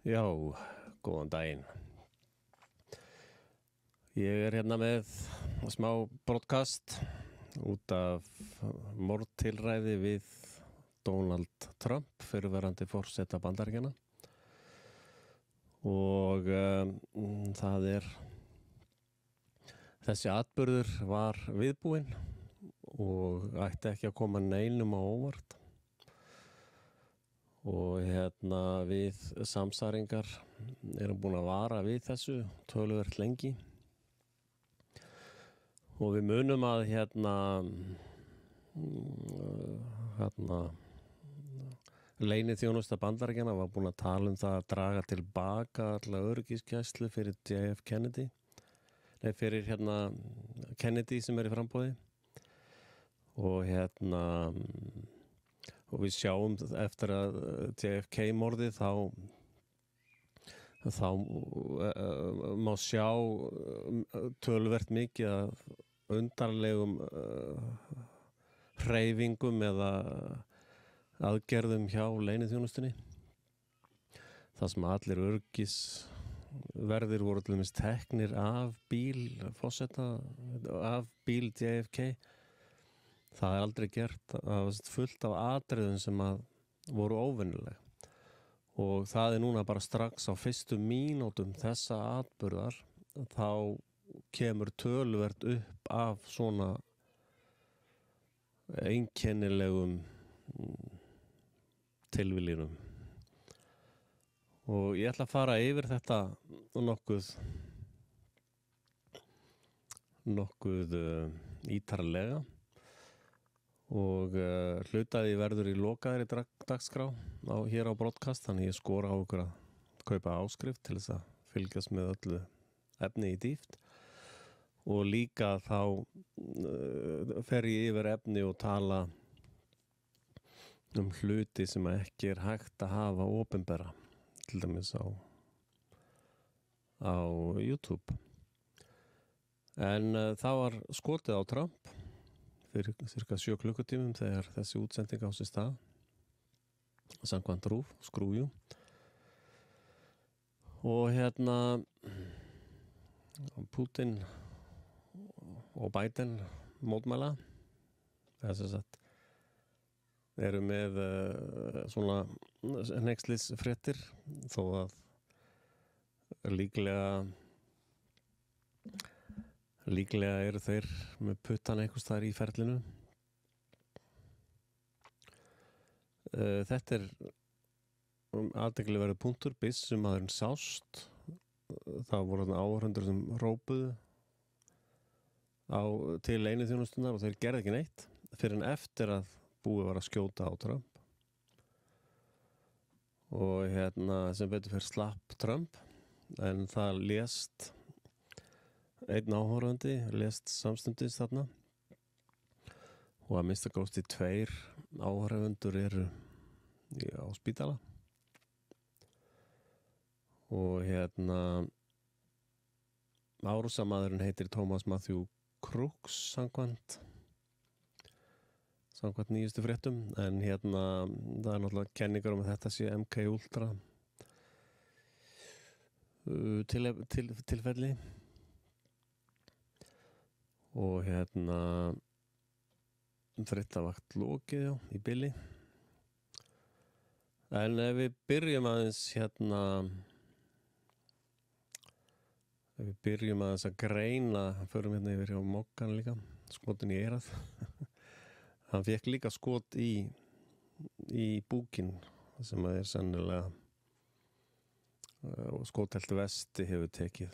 Já, góðan daginn. Ég hérna með smá broadcast út af mordtilræði við Donald Trump, fyrrverandi forseta Bandaríkjanna. Og þessi atburður var viðbúinn og ætti ekki að koma neinum á óvart. Og við samsæringar erum búin að vara við þessu töluvert lengi. Og við munum að leyniþjónusta Bandaríkjanna var búin að tala um það að draga tilbaka alla öryggisgæslu fyrir JF Kennedy. Nei, fyrir Kennedy sem er í framboði. Og við sjáum eftir að JFK-morðið þá má sjá töluvert mikið af undarlegum hreyfingum eða aðgerðum hjá leyniþjónustunni. Það sem allir öryggisverðir voru til dæmis teknir af bíl forseta, af bíl JFK. Það er aldrei gert, fullt af atriðum sem voru óvenjuleg. Og það er núna bara strax á fyrstu mínútum þessa atburðar, þá kemur töluvert upp af svona einkennilegum tilviljunum. Og ég ætla að fara yfir þetta nokkuð ítarlega. Og hlutaði verður í lokaðri dagskrá hér á broadcast, þannig ég skora á ykkur að kaupa áskrift til þess að fylgjast með öllu efni í dýpt. Og líka þá fer ég yfir efni og tala um hluti sem ekki er hægt að hafa opinbera, til dæmis á YouTube. En það var skotið á Trump fyrir cirka 7 klukkutímum þegar þessi útsending á sér stað, samkvæmt RÚV, skrúju. Og Putin og Biden mótmæla, þess að eru með svona hneykslisfréttir, þó að líklega eru þeir með puttan einhvers staðar í ferlinu. Þetta er athyglisverður punktur, byssumaðurinn sást. Það voru áhorfendur sem rópuðu til leyniþjónustunnar og þeir gerðu ekki neitt fyrr en eftir að búið var að skjóta á Trump. Og sem betur fyrir slapp Trump, en það lést einn áhorfandi, lést samstundis þarna, og að minnsta kosti 2 áhorfendur eru á spítala. Og árásarmaðurinn heitir Thomas Matthew Crooks samkvæmt nýjustu fréttum, en það er náttúrulega kenningar um að þetta sé MK Ultra tilfelli. Og fréttavakt lokið í bili. En ef við byrjum aðeins að greina, förum yfir hjá Moggan líka, skotin í eyrað. Hann fékk líka skot í búkinn, sem er sennilega skotheltu vesti hefur tekið.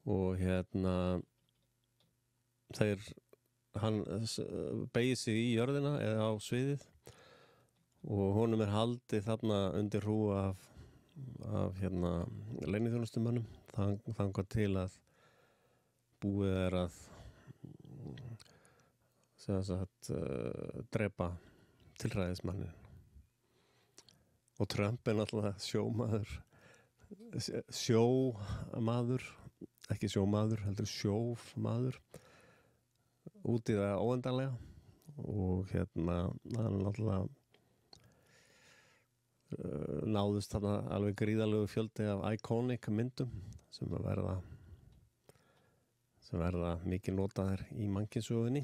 Og hann beygir sig í jörðina eða á sviðið, og honum er haldið þarna undir hrúgu af leyniþjónustumönnum, þangað til að búið er að drepa tilræðismanninn. Og Trump er náttúrulega sjómaður, ekki sjómaður, heldur sjófmaður, út í það óendanlega. Og hann náttúrulega náðust þarna alveg gríðalegu fjöldi af iconic myndum sem verða mikið notaðir í mannkynssögunni.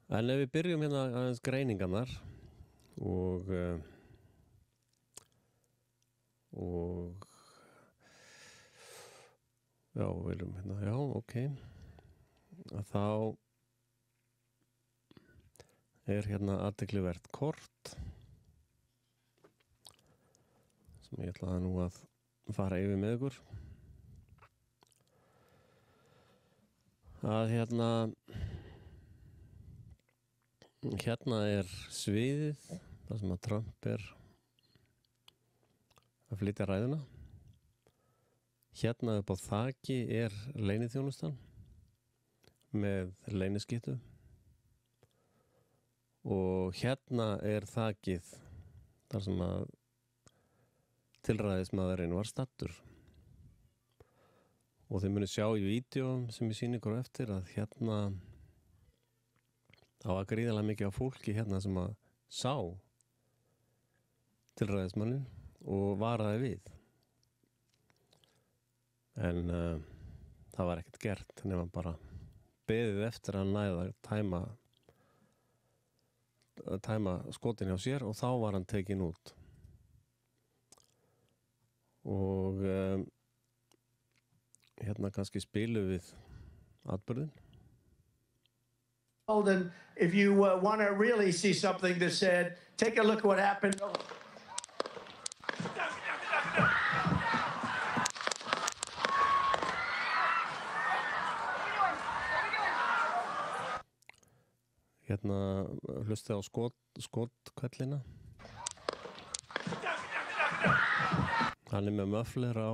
En ef við byrjum hérna aðeins greiningarnar og já, viljum hérna, já, ok. Þá hérna athyglivert kort sem ég ætlaði nú að fara yfir með ykkur. Að hérna sviðið þar sem að Trump að flytja ræðuna. Hérna upp á þaki leyniþjónustan með leyniskyttu og hérna þakið þar sem að tilræðismaðurinn var stattur. Og þið muni sjá í vídeóum sem ég sýni ykkur á eftir að hérna það var gríðarlega mikið af fólki hérna sem að sá tilræðismanninn og varaði við. En það var ekkert gert nema bara beðið eftir að næða að tæma skotin hjá sér og þá var hann tekinn út. Og hérna kannski spilum við atburðin. And if you want to really see something that said, take a look at what happened. Hérna hlustið á skotkvellina. Hann með möfler á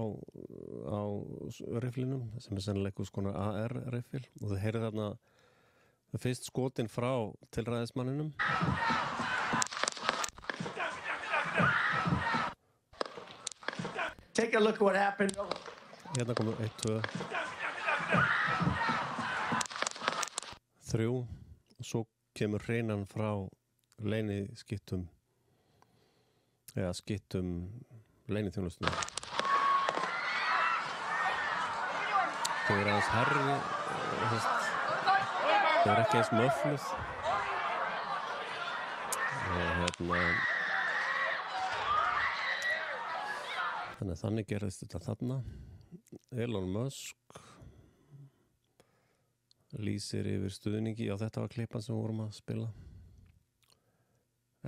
rifflinum sem sennilega einhvers konar AR-riffil og þið heyrið þarna fyrst skotin frá tilræðismanninum. Take a look at what happened. Hérna komum 1, 2, 3 og svo kemur hreinan frá leyniskyttum eða skyttum leyniþjónustunum. Þau aðeins herri þau ekki eins möfluð og þannig gerðist þetta þarna. Elon Musk lýsir yfir stuðningi og þetta var klippan sem við vorum að spila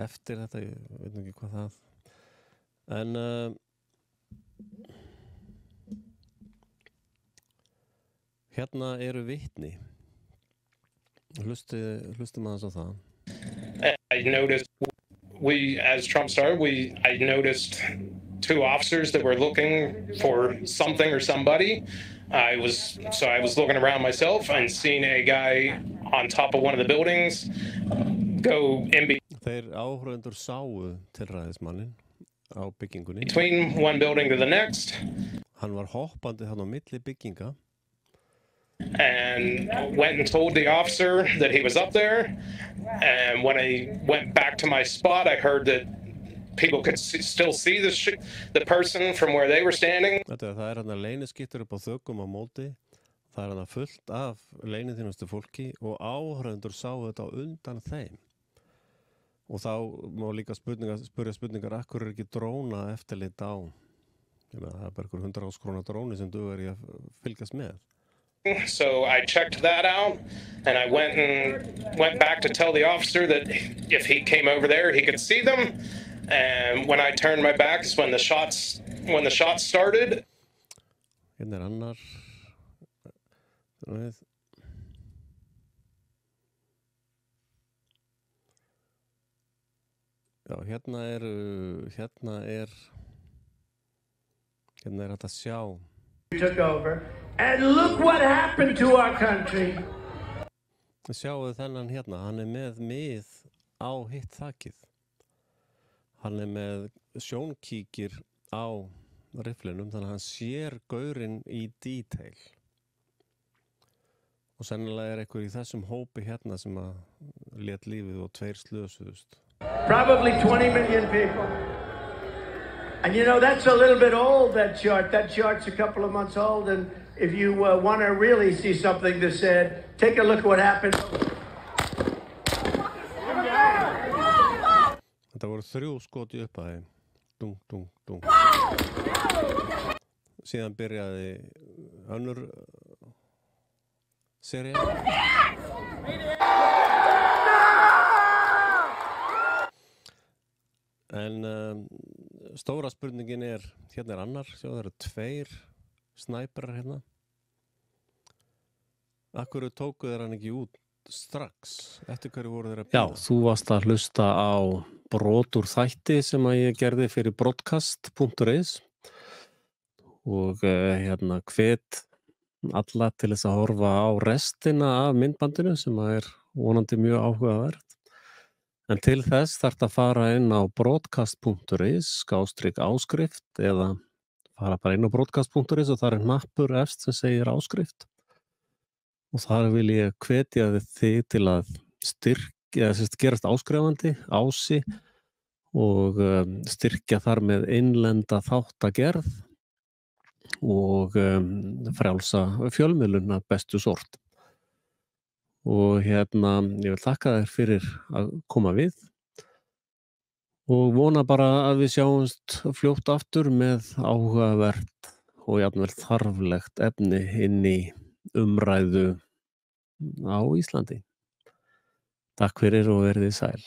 eftir þetta, ég veit ekki hvað það en hérna eru vitni. Hlustum aðeins á það. I noticed as Trump started, I noticed 2 officers that were looking for something or somebody. I was looking around myself and seeing a guy on top of one of the buildings go in Þeir áhorfendur sáu tilræðismanninn á byggingunni. Between one building to the next. Hann var hoppandi þarna á milli bygginga. And went and told the officer that he was up there. And when I went back to my spot, I heard that people could still see the person from where they were standing. Það hann leyniskyttur upp á þökum á móti. Það hann fullt af leyniþjónustu fólki og áhorfendur sáu þetta á undan þeim. Og þá má líka spyrja spurningar akkur ekki dróna eftirlit á. Það bara einhver 100.000 króna dróni sem dugar í að fylgjast með. So I checked that out and I went back to tell the officer that if he came over there he could see them, and when I turned my back is when the shots started. Hérna annar Já, hérna er hægt að sjá. Took over, and look what happened to our country. Sjáu þennan hérna, hann með mið á hitt þakið. Hann með sjónkíkir á rifflinum, þannig að hann sér gaurinn í detail. Og sennilega einhver í þessum hópi hérna sem að lét lífið og 2 slösuðust. Probably 20 million people. And you know, that's a little bit old, that chart. That chart's a couple of months old. And if you want to really see something that said, take a look at what happened. Þetta voru 3 skot í upphæði. Dung, dung, dung. Síðan byrjaði önnur sería. En stóra spurningin hérna annar, sjá það eru 2 snæperar hérna. Akkur tóku þeir hann ekki út strax? Eftir hverju voru þeir að bíða? Já, þú varst að hlusta á brot úr þætti sem að ég gerði fyrir broadcast.is og hérna hvet alla til þess að horfa á restina af myndbandinu sem að vonandi mjög áhugavert. En til þess þarftu að fara inn á broadcast.is/áskrift eða fara bara inn á broadcast.is og það hnappur efst sem segir áskrift. Og þar vil ég hvetja þig til að gerast áskrifandi, ási og styrkja þar með innlenda þáttagerð og frjálsa fjölmiðlun af bestu sort. Og hérna, ég vil þakka þér fyrir að koma við og vona bara að við sjáumst fljótt aftur með áhugavert og jafnvel þarflegt efni inn í umræðu á Íslandi. Takk fyrir og verið sæl.